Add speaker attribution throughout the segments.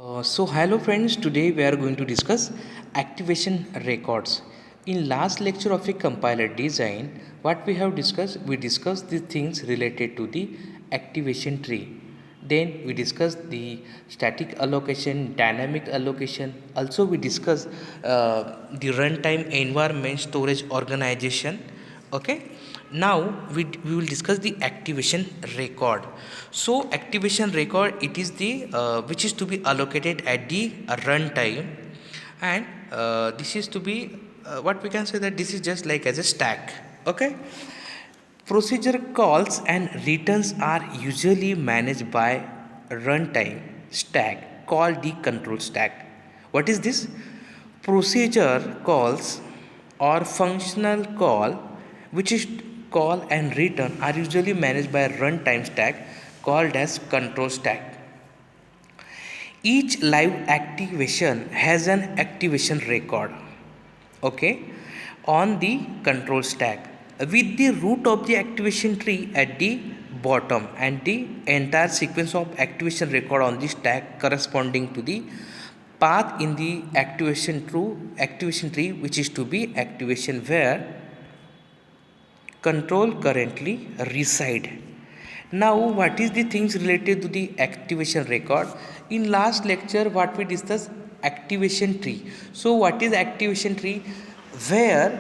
Speaker 1: So hello friends, today we are going to discuss activation records. In last lecture of a compiler design, what we have discussed, we discussed the things related to the activation tree. Then we discussed the static allocation, dynamic allocation. Also we discussed the runtime environment storage organization. Okay, now we will discuss the activation record. So activation record, it is the which is to be allocated at the runtime, and this is to be what we can say that this is just like as a stack. Okay, procedure calls and returns are usually managed by runtime stack called the control stack. What is this? Procedure calls or functional call, which is call and return, are usually managed by a runtime stack called as control stack. Each live activation has an activation record, okay, on the control stack with the root of the activation tree at the bottom and the entire sequence of activation record on the stack corresponding to the path in the activation tree, which is to be activation where control currently reside. Now what is the things related to the activation record? In last lecture what we discussed, activation tree. So what is activation tree? Where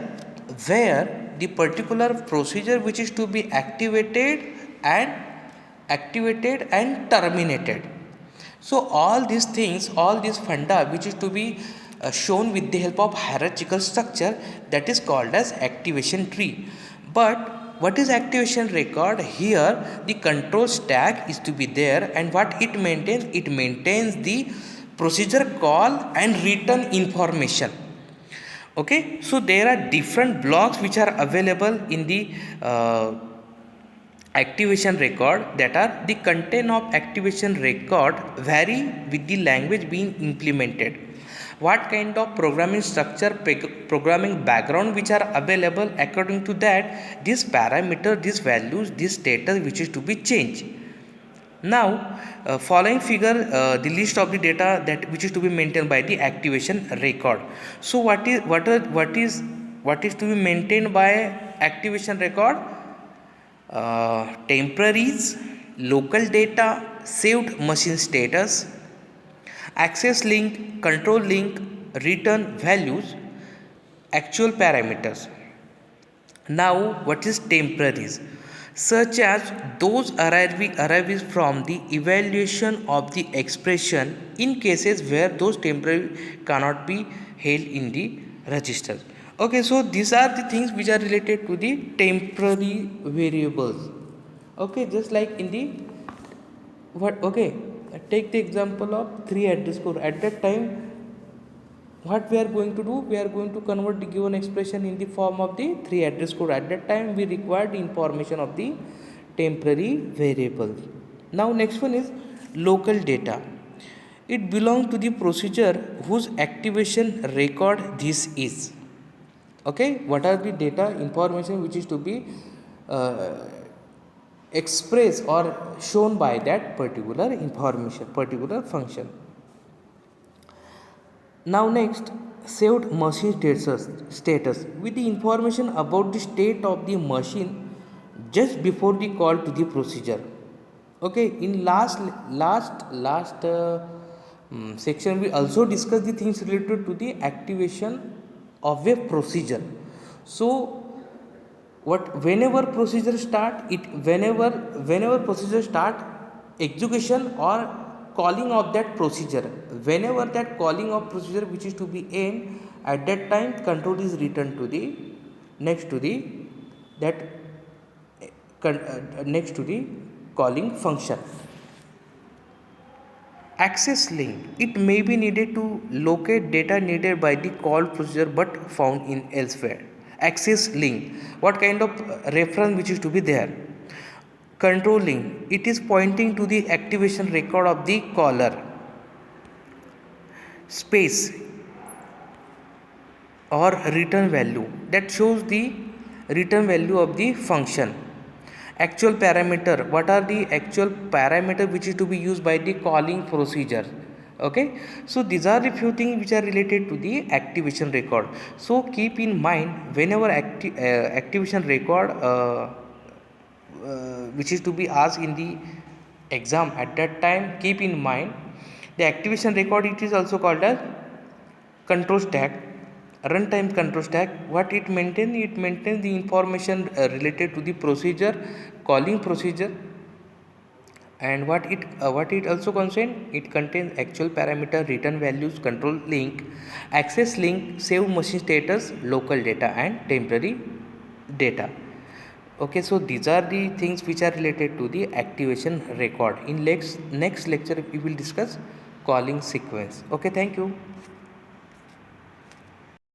Speaker 1: where the particular procedure which is to be activated and terminated. So all these things, all these funda which is to be shown with the help of hierarchical structure, that is called as activation tree. But what is activation record? Here the control stack is to be there, and what it maintains? It maintains the procedure call and return information. Okay, so there are different blocks which are available in the activation record. That are the content of activation record vary with the language being implemented, what kind of programming structure, programming background which are available. According to that, this parameter, this values, this status which is to be changed. Now following figure the list of the data that which is to be maintained by the activation record. So what is to be maintained by activation record? Temporaries, local data, saved machine status, access link, control link, return values, actual parameters. Now, what is temporaries? Such as those arriving from the evaluation of the expression in cases where those temporary cannot be held in the register. Okay, so these are the things which are related to the temporary variables. Okay, just like in the what? Okay, take the example of 3 address code. At that time, what we are going to do? We are going to convert the given expression in the form of the 3 address code. At that time we require the information of the temporary variable. Now next one is local data. It belongs to the procedure whose activation record this is. Okay, what are the data information which is to be uh, expressed or shown by that particular information, particular function. Now next, saved machine status with the information about the state of the machine just before the call to the procedure. Okay, in last section we also discussed the things related to the activation of a procedure. So what whenever procedure start it whenever procedure start execution or calling of that procedure, whenever that calling of procedure which is to be end, at that time control is returned to the next to the that next to the calling function. Access link, it may be needed to locate data needed by the called procedure but found in elsewhere. Access link, what kind of reference which is to be there? Control link, it is pointing to the activation record of the caller. Space or return value, that shows the return value of the function. Actual parameter, what are the actual parameter which is to be used by the calling procedure? Okay, so these are the few things which are related to the activation record. So keep in mind, whenever activation record which is to be asked in the exam, at that time keep in mind the activation record, it is also called as control stack, runtime control stack. What it maintains, it maintains the information related to the procedure, calling procedure. And what it also contains, it contains actual parameter, return values, control link, access link, save machine status, local data and temporary data. Okay, so these are the things which are related to the activation record. In next lecture we will discuss calling sequence. Okay, thank you.